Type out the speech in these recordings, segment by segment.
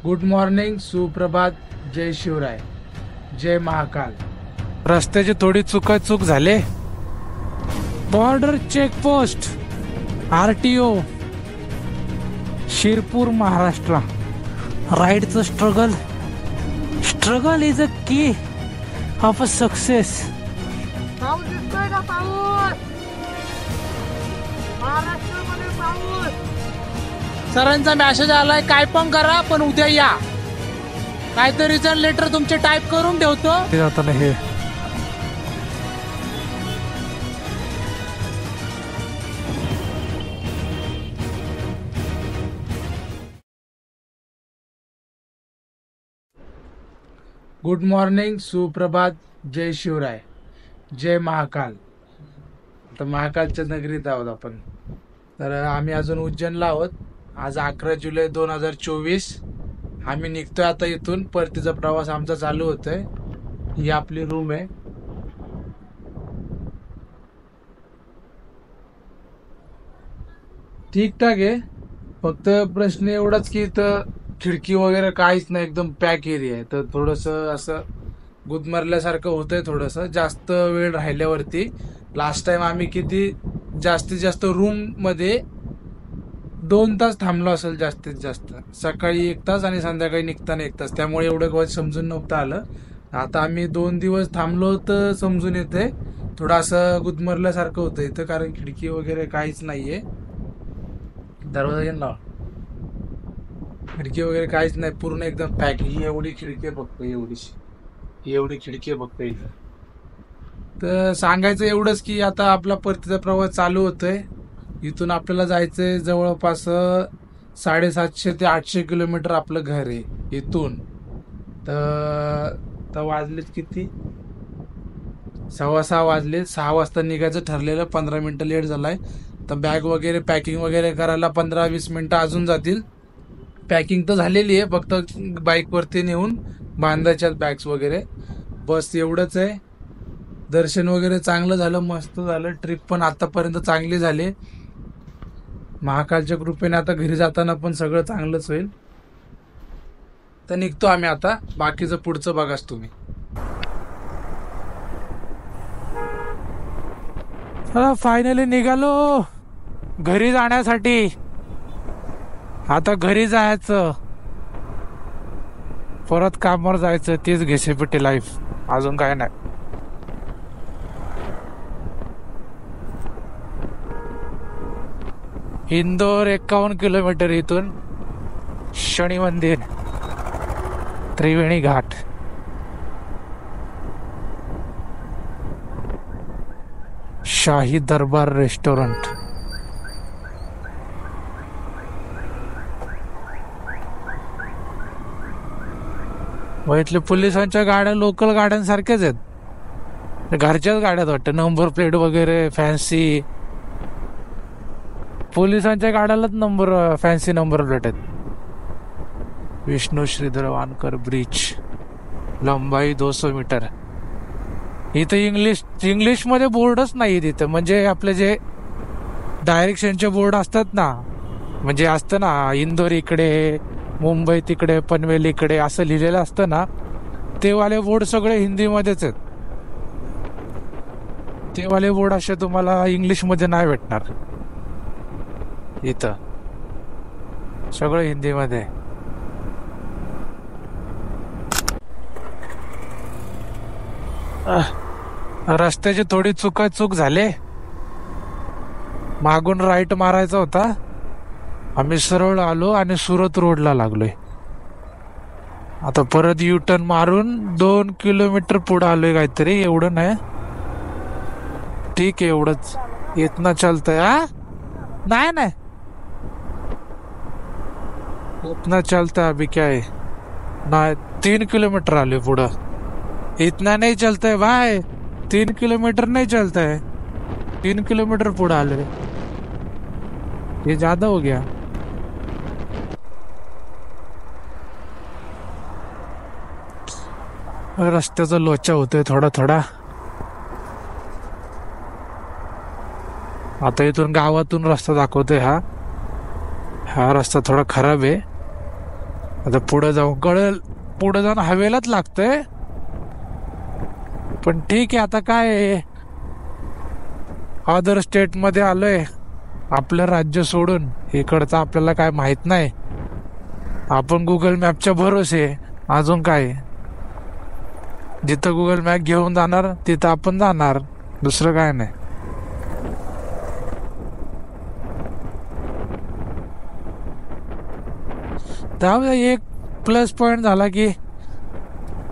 Good morning, सुप्रभात, जय शिवराय, जय महाकाल। रस्त्याची थोडी चूक झाले। Border check post RTO Shirpur Maharashtra. राईडचं struggle is a key of a success. पाऊस दिसतोय का? पाऊस महाराष्ट्रामध्ये पाऊस। सरांचा मेसेज आलाय, काय पण करा पण उद्या या। काहीतरी लेटर तुमचे टाईप करून ठेवतो। हे गुड मॉर्निंग, सुप्रभात, जय शिवराय, जय महाकाल। तर महाकालच्या नगरीत आहोत आपण। तर आम्ही अजून उज्जैनला आहोत। आज 11 जुलै 2024। आम्ही निघतोय आता इथून। परतीचा प्रवास आमचा चालू होतोय। ही आपली रूम आहे। ठीक-ठाक आहे। फक्त प्रश्न एवढाच की इथं खिडकी वगैरे काहीच नाही, एकदम पॅक एरिया आहे। तर थोडंसं असं गुदमरल्यासारखं होतंय थोडंसं जास्त वेळ राहिल्यावरती। लास्ट टाइम आम्ही किती जास्तीत जास्त रूम मध्ये 2 तास थांबलो असेल जास्तीत जास्त। सकाळी 1 तास आणि संध्याकाळी निघताना 1 तास। त्यामुळे एवढं काही समजून नव्हतं आलं। आता आम्ही 2 दिवस थांबलो तर समजून येते। थोडं असं गुदमरल्यासारखं होतं इथं, कारण खिडकी वगैरे काहीच नाहीये। दरवाजा घेऊन लावा। खिडकी वगैरे काहीच नाही, पूर्ण एकदम पॅक। ही एवढी खिडकी फक्त एवढी खिडकी फक्त इथं। तर सांगायचं एवढंच की आता आपला परतीचा प्रवास चालू होतोय। इथून आपल्याला जायचंय जवळपास 750 ते 800 किलोमीटर आपलं घर आहे इथून। तर वाजलेत किती? 6:15 वाजले। 6 वाजता निघायचं ठरलेलं, 15 मिनिटं लेट झालाय। तर बॅग वगैरे पॅकिंग वगैरे करायला 15-20 मिनिटं अजून जातील। पॅकिंग तर झालेली आहे, फक्त बाईकवरती नेऊन बांधायच्यात बॅग्स वगैरे, बस एवढंच आहे। दर्शन वगैरे चांगलं झालं, मस्त झालं। ट्रिप पण आतापर्यंत चांगली झाली। महाकालच्या कृपेने आता घरी जाताना पण सगळं चांगलंच होईल। तर निघतो आम्ही आता। बाकीचं पुढचं बघाच तुम्ही। फायनली निघालो घरी जाण्यासाठी। आता घरी जायचं, परत कामावर जायचं। तीच घिसेपिटी लाईफ, अजून काय नाही। इंदोर 51 किलोमीटर इथून। शनी मंदिर, त्रिवेणी घाट, शाही दरबार रेस्टोरंट। इथले पोलिसांच्या गाड्या लोकल गाड्यांसारख्याच आहेत, घरच्याच गाड्यात वाटतं। नंबर प्लेट वगैरे फॅन्सी, पोलिसांच्या गाड्यालाच फॅन्सी नंबर प्लेट आहेत। विष्णू श्रीधर वानकर ब्रिज, लंबाई 200 मीटर। इथं इंग्लिश मध्ये बोर्डच नाही तिथं। म्हणजे आपले जे डायरेक्शनचे बोर्ड असतात ना, म्हणजे असतं ना इंदोर इकडे, मुंबई तिकडे, पनवेल इकडे, असं लिहिलेलं असतं ना, ते वाले बोर्ड सगळे हिंदीमध्येच आहेत। ते वाले बोर्ड असे तुम्हाला इंग्लिश मध्ये नाही भेटणार। इथं सगळं हिंदीमध्ये। रस्त्याची थोडी चूक झाले। मागून राईट मारायचा होता, आम्ही सरळ आलो आणि सुरत रोडला लागलोय। आता परत U-टर्न मारून 2 किलोमीटर पुढे आलोय काहीतरी, एवढं नाही। ठीक आहे, एवढंच इतना चलतंय। नाही इतना चलता अभी क्या है। नाही, 3 किलोमीटर आलोय पुढं। इतना नहीं चलता है भाई, 3 किलोमीटर नहीं चलता है। 3 किलोमीटर पुढे आलोय, ये ज्यादा हो गया। रस्त्याचा लोचा होतोय थोडा। आता इथून गावातून रस्ता दाखवतोय। हा रस्ता थोडा खराब आहे। आता पुढे जाऊन कळेल, पुढे जाऊन हवेलाच लागतंय. पण ठीक आहे, आता काय अदर स्टेट मध्ये आलोय, आपलं राज्य सोडून. इकडचं आपल्याला काय माहित नाही. आपण गुगल मॅपच्या भरोसे, अजून काय. जिथं गुगल मॅप घेऊन जाणार तिथं आपण जाणार, दुसरं काय नाही. त्यामुळे एक प्लस पॉइंट झाला की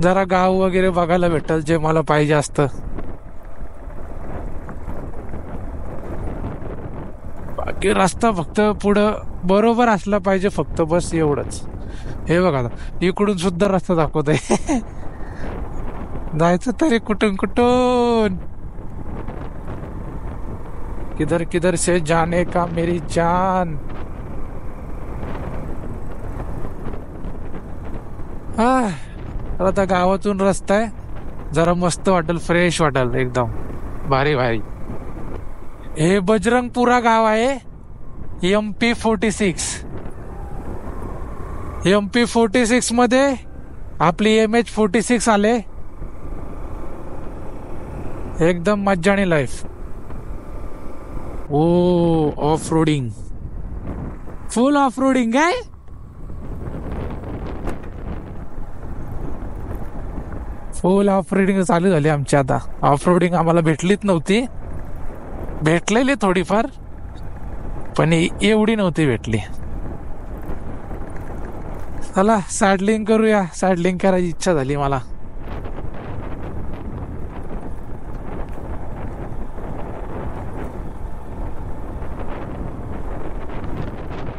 जरा गाव वगैरे बघायला भेटल, जे मला पाहिजे असतं. बाकी रस्ता फक्त पुढं बरोबर असला पाहिजे, फक्त बस एवढंच. हे बघा, इकडून सुद्धा रस्ता दाखवत आहे. जायचं तरी कुठून कुठून. किधर किधर से जाने का मेरी जान. आता गावातून रस्ता आहे, जरा मस्त वाटेल, फ्रेश वाटेल, एकदम भारी भारी. हे बजरंगपुरा गाव आहे, MP46. MP46 मध्ये आपली MH46 आले. एकदम मज्जानी लाईफ. ओ off roading, full of roading आहे. फुल ऑफ रोडिंग चालू झाली आमची आता. ऑफ रोडिंग आम्हाला भेटलीच नव्हती, भेटलेली थोडीफार, पण एवढी नव्हती भेटली. चला सॅडलिंग करूया, सॅडलिंग करायची इच्छा झाली मला.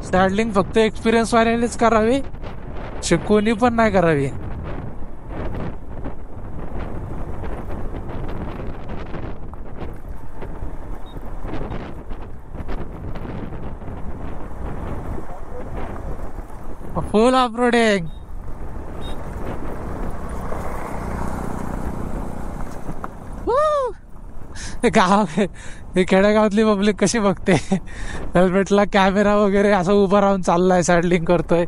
सॅडलिंग फक्त एक्सपिरियन्स वाल्यानेच करावी, कोणी पण नाही करावी. फुल ऑफ रोडिंग. गाव, खेड्यागावातली पब्लिक कशी बघते, हेल्मेटला कॅमेरा वगैरे असं उभा राहून चाललाय, सॅडलिंग करतोय.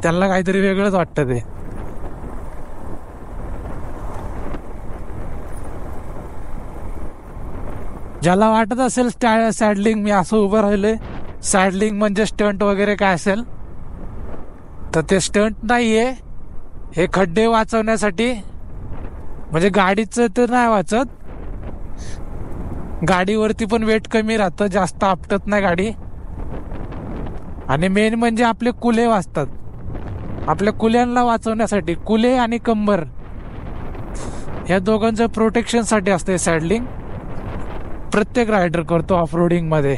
त्यांना काहीतरी वेगळंच वाटतं ते. ज्याला वाटत असेल सॅडलिंग, मी असं उभं राहिलोय, सॅडलिंग म्हणजे स्टंट वगैरे काय असेल, तर ते स्टंट नाहीये. हे खड्डे वाचवण्यासाठी, म्हणजे गाडीचं तर नाही वाचत, गाडीवरती पण वेट कमी राहतं, जास्त आपटत नाही गाडी. आणि मेन म्हणजे आपले कुले वाचतात. आपल्या कुल्यांना वाचवण्यासाठी, कुले आणि कंबर, या दोघांचं प्रोटेक्शन साठी असते सॅडलिंग. प्रत्येक रायडर करतो ऑफ रोडिंग मध्ये.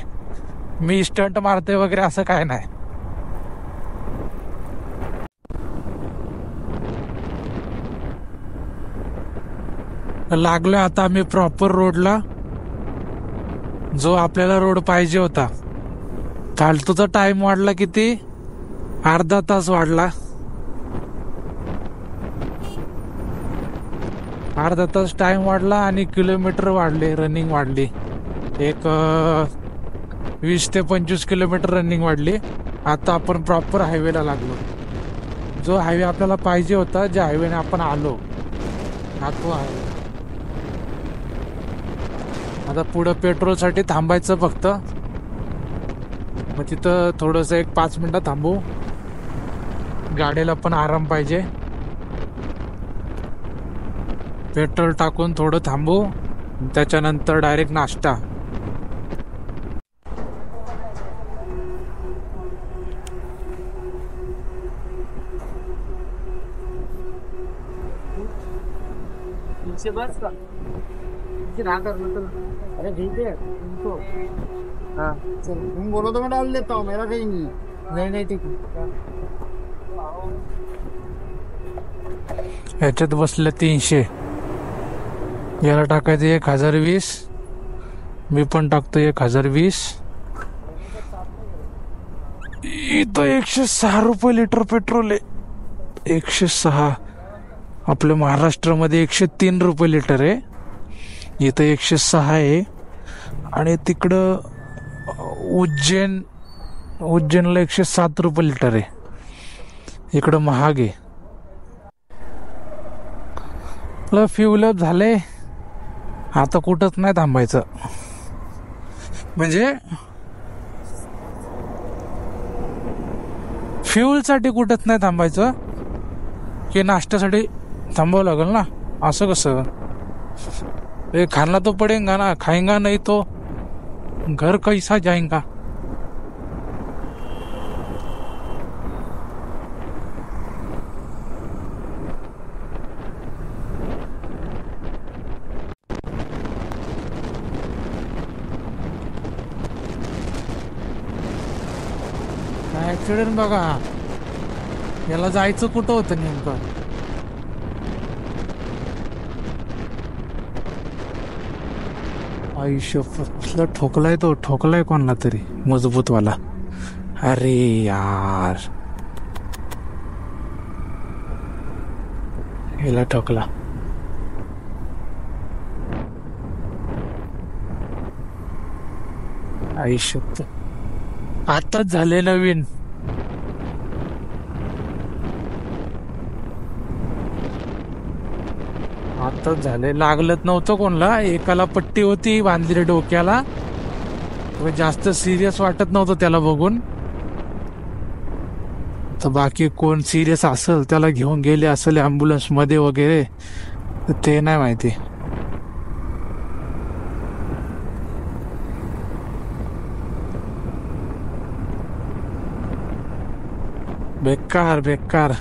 मी स्टंट मारते वगैरे असं काय नाही. लागलोय आता आम्ही प्रॉपर रोडला, जो आपल्याला रोड पाहिजे होता. फालतूचा टाइम वाढला, किती, अर्धा तास वाढला. अर्धा तास टाइम वाढला आणि किलोमीटर वाढले, रनिंग वाढली. एक 20 ते 25 किलोमीटर रनिंग वाढली. आता आपण प्रॉपर हायवेला लागलो, जो हायवे आपल्याला पाहिजे होता, ज्या हायवेने आपण आलो, हा तो हायवे. आता पुढं पेट्रोलसाठी थांबायचं फक्त. मग तिथं थोडंसं एक 5 मिनिटं थांबू, गाडीला पण आराम पाहिजे. पेट्रोल टाकून थोडं थांबू, त्याच्यानंतर डायरेक्ट नाश्ता. अरे ठीक है, तुमको हाँ चलो, तुम बोलो तो मैं डाल देता हूँ, मेरा कहीं नहीं. नहीं ठीक है. ह्याच्यात बसलं 300, याला टाकायचं 1020. मी पण टाकतो 1020. इथं 106 रुपये लिटर पेट्रोल आहे. 106. आपल्या महाराष्ट्रामध्ये 103 रुपये लिटर आहे, इथं 106 आहे. आणि तिकडं उज्जैनला 107 रुपये लिटर आहे. इकडं महाग आहे. आपलं फ्यूल अप झाले, आता कुठंच नाही थांबायचं. म्हणजे फ्यूलसाठी कुठंच नाही थांबायचं की नाश्त्यासाठी थांबावं लागेल ना. असं कसं, ये खाना तो पडेगा ना, खाएंगा नहीं तो घर कैसा जाएगा. ऍक्सिडेंट बघा, याला जायचं कुठं होतं नेमकं. आयुष्य ठोकलाय, तो ठोकलाय कोणाला तरी मजबूत वाला. अरे यार, याला ठोकला. आयुष्य आताच झाले नवीन. आताच झाले, लागलंच नव्हतं कोणला. एकाला पट्टी होती बांधलेली डोक्याला, जास्त सिरियस वाटत नव्हतं त्याला बघून. तर बाकी कोण सिरियस असेल त्याला घेऊन गेले असेल ॲम्ब्युलन्स मध्ये वगैरे, ते नाही माहिती. बेकार बेकार.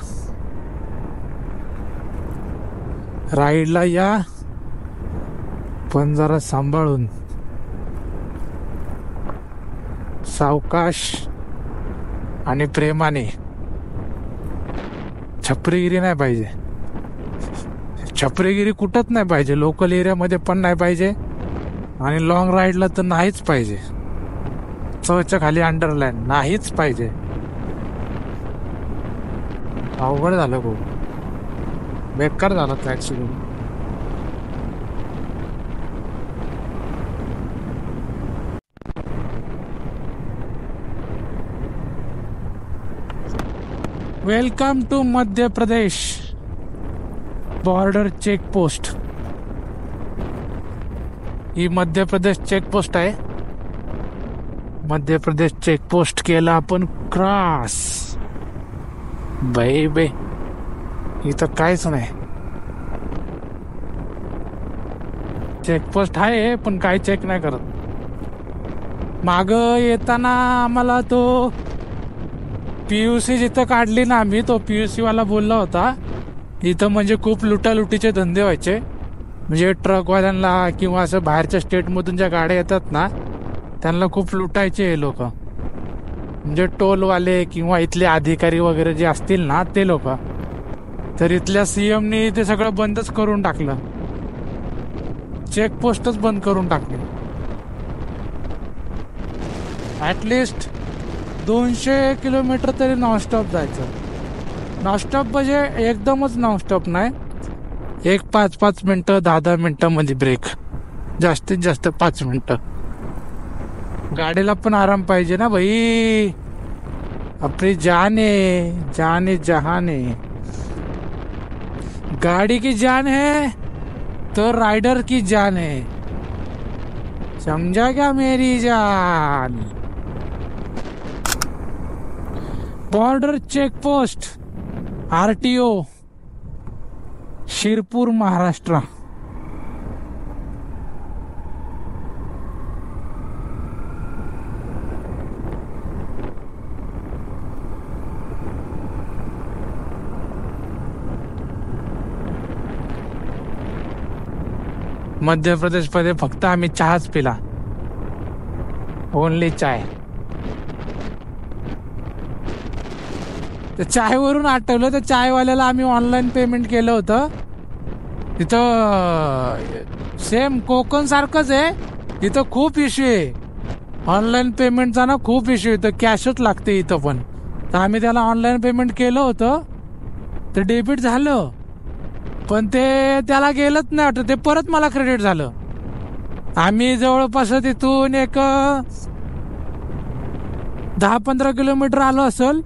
राईडला या पण जरा सांभाळून, सावकाश आणि प्रेमाने. छपरीगिरी नाही पाहिजे, छपरीगिरी कुठंच नाही पाहिजे, लोकल एरियामध्ये पण नाही पाहिजे आणि लॉंग राईडला तर नाहीच पाहिजे. चच्या खाली अंडरलाईन नाहीच पाहिजे. अवघड झालं, खूप बेकार झाला तो accident. Welcome to Madhya Pradesh border check post. He Madhya Pradesh check post आहे. मध्य प्रदेश चेक पोस्ट केला आपण क्रॉस. बाई बे, इथं काहीच नाही. चेकपोस्ट आहे पण काही चेक नाही करत. माग येताना आम्हाला तो PUC जिथं काढली ना आम्ही, तो PUC वाला बोलला होता इथं म्हणजे खूप लुटालुटीचे धंदे व्हायचे. म्हणजे ट्रकवाल्यांना किंवा असं बाहेरच्या स्टेटमधून ज्या गाड्या येतात ना त्यांना खूप लुटायचे हे लोक. म्हणजे टोलवाले किंवा इथले अधिकारी वगैरे जे असतील ना ते लोक. तर इथल्या CMनी ते सगळं बंदच करून टाकलं, चेकपोस्टच बंद करून टाकले. ॲटलिस्ट 200 किलोमीटर तरी नॉनस्टॉप जायचं. नॉनस्टॉप म्हणजे एकदमच नॉनस्टॉप नाही, एक 5-5 मिनटं 10-10 मिनटामध्ये ब्रेक, जास्तीत जास्त 5 मिनटं. गाडीला पण आराम पाहिजे ना भाई. आपली जाने जाने जहाने, गाड़ी की जान है तो राइडर की जान है. समझा क्या मेरी जान. Border check post RTO Shirpur Maharashtra. Madhya Pradesh मध्ये फक्त आम्ही चहाच पिला, ओनली चाय. चायवरून आठवलं, तर चायवाल्याला आम्ही ऑनलाईन पेमेंट केलं होतं. तिथं सेम कोकण सारखंच आहे, इथं खूप इश्यू आहे ऑनलाईन पेमेंटचा ना, खूप इश्यू. इथं कॅशच लागते इथं पण. तर आम्ही त्याला ऑनलाईन पेमेंट केलं होतं, तर डेबिट झालं, पण ते त्याला गेलंच नाही वाटतं. ते परत मला क्रेडिट झालं. आम्ही जवळपास तिथून एक 10-15 किलोमीटर आलो असेल,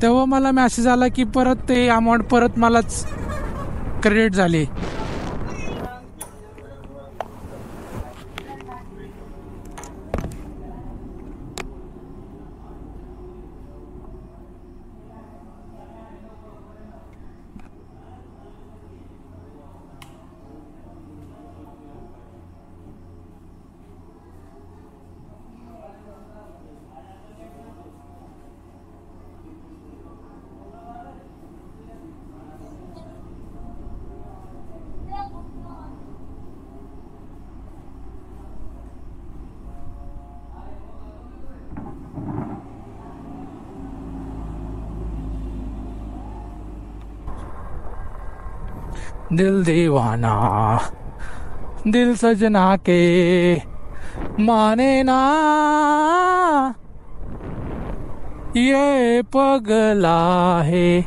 तेव्हा मला मेसेज आला की परत ते अमाऊंट परत मलाच क्रेडिट झाली. दिल दीवाना दिल सजना के माने ना, ये पगला है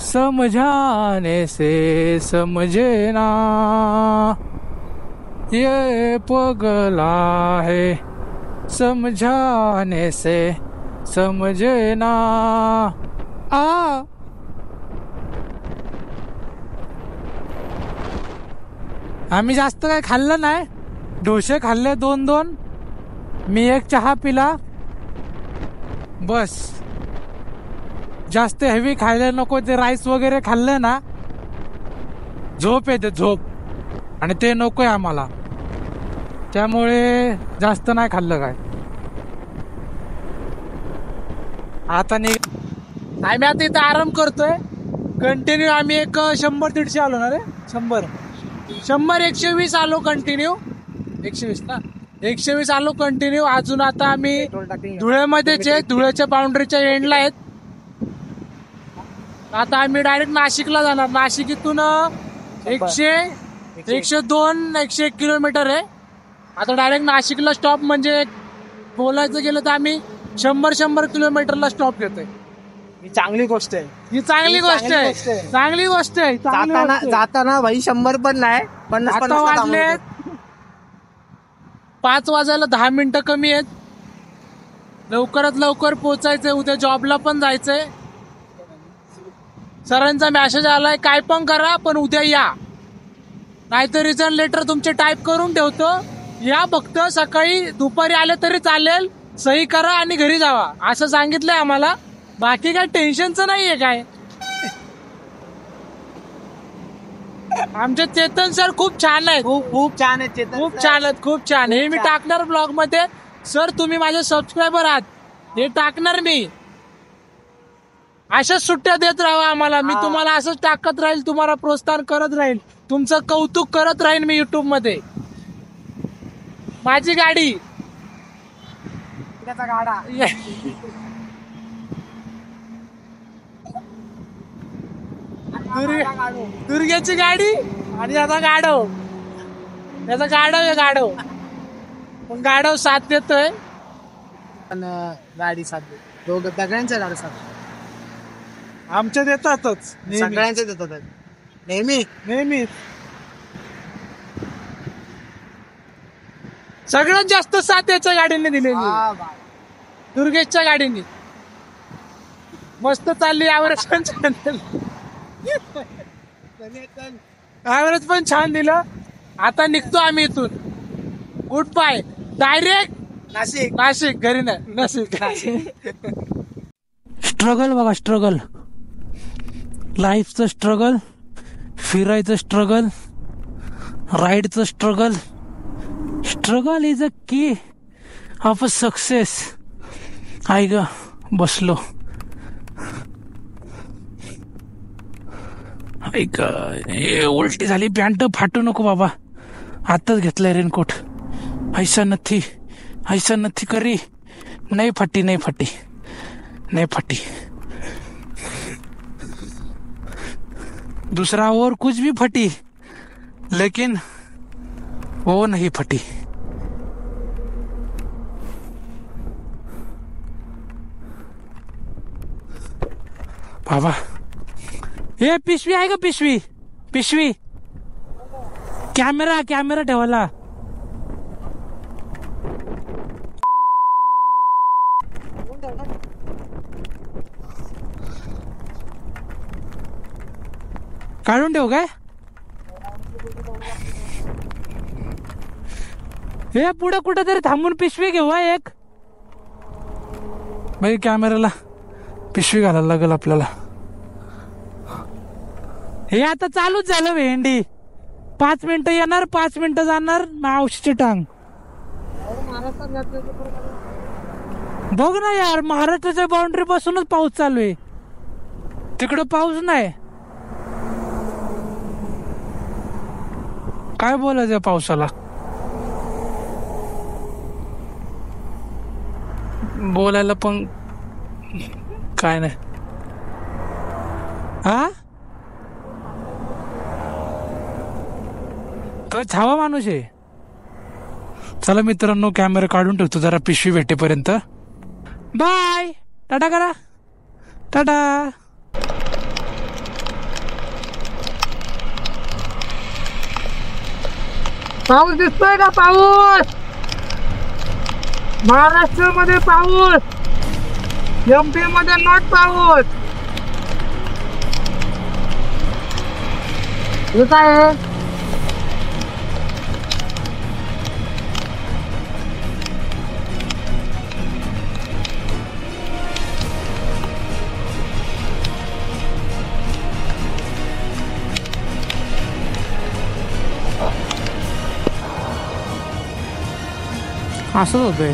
समझाने से समझे ना, ये पगला है समझाने से समझे ना. आ आम्ही जास्त काही खाल्लं नाही. डोसे खाल्ले 2-2. मी एक चहा पिला बस. जास्त हेवी खायला नको. ते राईस वगैरे खाल्लं ना झोप येते झोप, आणि ते नकोय आम्हाला. त्यामुळे जास्त नाही खाल्लं काय. आता आम्ही आता इथं आराम करतोय कंटिन्यू. आम्ही एक 100-150 आलो ना रे. 100-120 आलो कंटिन्यू. 120 ना, 120 आलो कंटिन्यू. अजून आता आम्ही धुळ्यामध्येच आहे. धुळ्याच्या बाउंड्रीच्या एंडला आहेत. आता आम्ही डायरेक्ट नाशिकला जाणार. नाशिक इथून 102-101 किलोमीटर आहे. आता डायरेक्ट नाशिकला स्टॉप. म्हणजे बोलायचं गेलं तर आम्ही 100 किलोमीटरला स्टॉप घेतोय. ही चांगली गोष्ट आहे. ही चांगली गोष्ट आहे. चांगली गोष्ट आहे. जाताना भाई 100 पण नाही, 50. आता वाजले 5 वाजायला 10 मिनिटं कमी आहेत. लवकरात लवकर पोहोचायचंय. उद्या जॉबला पण जायचंय. सरांचा मेसेज आलाय काय पण करा पण उद्या या, नाहीतर रिझन लेटर तुमचे टाईप करून ठेवतो. या फक्त सकाळी दुपारी आले तरी चालेल. सही करा आणि घरी जावा असं सांगितलंय आम्हाला. बाकी काय टेन्शनचं नाहीये काय. आमचे चेतन सर खूप छान आहेत. खूप छान आहे चेतन. खूप छान आहेत. खूप छान. हे मी टाकणार ब्लॉग मध्ये. सर तुम्ही माझे सबस्क्रायबर आहात हे टाकणार मी. अशाच सुट्ट्या देत राहा आम्हाला. मी तुम्हाला असंच टाकत राहील. तुम्हाला प्रोत्साहन करत राहील. तुमचं कौतुक करत राहील मी युट्यूब मध्ये. माझी गाडी गाडा दुर्गेची गाडी आणि याचा गाढव. याचा गाढव आहे गाढव. पण गाढव साथ देतोय. गाडी साथ दोघं सगळ्यांच्या गाडी साथ. आमच्या देतातच सगळ्यांचे देतात नेहमी. सगळ्यात जास्त साथ याच्या गाडीने दिलेली. दुर्गेशच्या गाडीने मस्त चालली. ऍव्हरेज पण छान दिलं. ऍव्हरेज पण छान दिलं. आता निघतो आम्ही इथून. Good bye. डायरेक्ट नाशिक घरी नाही. नाशिक. स्ट्रगल बघा स्ट्रगल. लाईफचं स्ट्रगल, फिरायचं स्ट्रगल, राईडचं struggle. Struggle is a key of a success. आई ग बसलो. ऐक उलटी झाली. पॅन्ट फाटू नको बाबा. आताच घेतलाय रेनकोट. ऐसा नथी करी. नाही फटी. दूसरा और कुछ भी फटी लेकिन वो नहीं फटी. बाबा हे पिशवी आहे का? पिशवी कॅमेरा ठेवायला. काढून ठेवू काय? हे पुढे कुठेतरी थांबून पिशवी घेऊ हा एक. बाई कॅमेऱ्याला पिशवी घालायला लागेल आपल्याला. हे आता चालूच झालं भेंडी. 5 मिनिटं येणार, 5 मिनिटं जाणार, मावशीची टांग. बघ ना यार, महाराष्ट्राच्या बाउंड्री पासूनच पाऊस चालू आहे. तिकडं पाऊस नाही. काय बोलायचं पावसाला? बोलायला पण काय नाही. हा तो छावा माणूस आहे. चला मित्रांनो, कॅमेरा काढून ठेवतो जरा पिशवी भेटेपर्यंत. बाय, टाटा करा, टाटा. पाऊस दिसतोय का? पाऊस महाराष्ट्रामध्ये पाऊस, MP मध्ये नॉट पाऊस. हे काय आहे? असंच होतंय.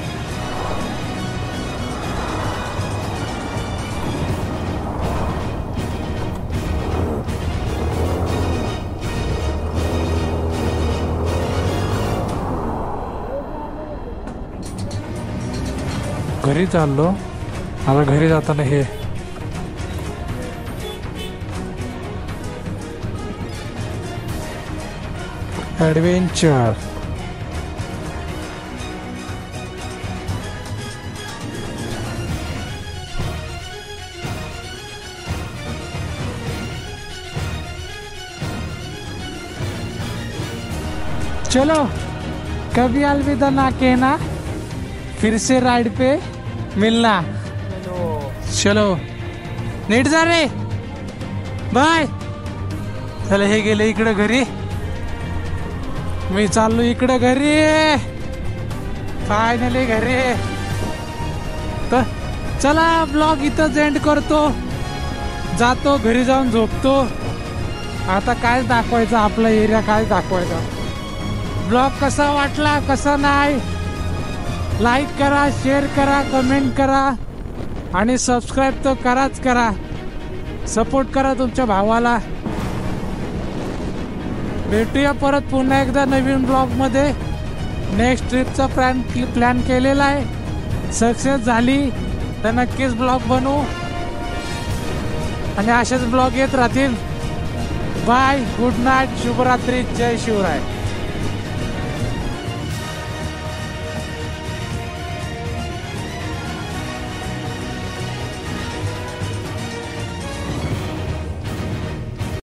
घरी चाललो आता. घरी जाताना हे ॲडव्हेंचर. चलो कभी अलविदा ना कहना, फिर से राइड पे मिलना. चलो नीट जा रे, बाय. चला हे गेले इकडे घरी, मी चाललो इकडे घरी. फायनली घरी. तर चला ब्लॉग इथंच एंड करतो. जातो घरी, जाऊन झोपतो. आता काय दाखवायचं, आपला एरिया काय दाखवायचा. ब्लॉग कसा वाटला कसा नाही, लाईक करा, शेअर करा, कमेंट करा आणि सबस्क्राईब तर कराच करा. सपोर्ट करा तुमच्या भावाला. भेटूया परत पुन्हा एकदा नवीन ब्लॉगमध्ये. नेक्स्ट ट्रिपचा प्लॅन केलेला आहे. सक्सेस झाली तर नक्कीच ब्लॉग बनवू आणि असेच ब्लॉग येत राहतील. बाय, गुड नाईट, शुभरात्री, जय शिवराय.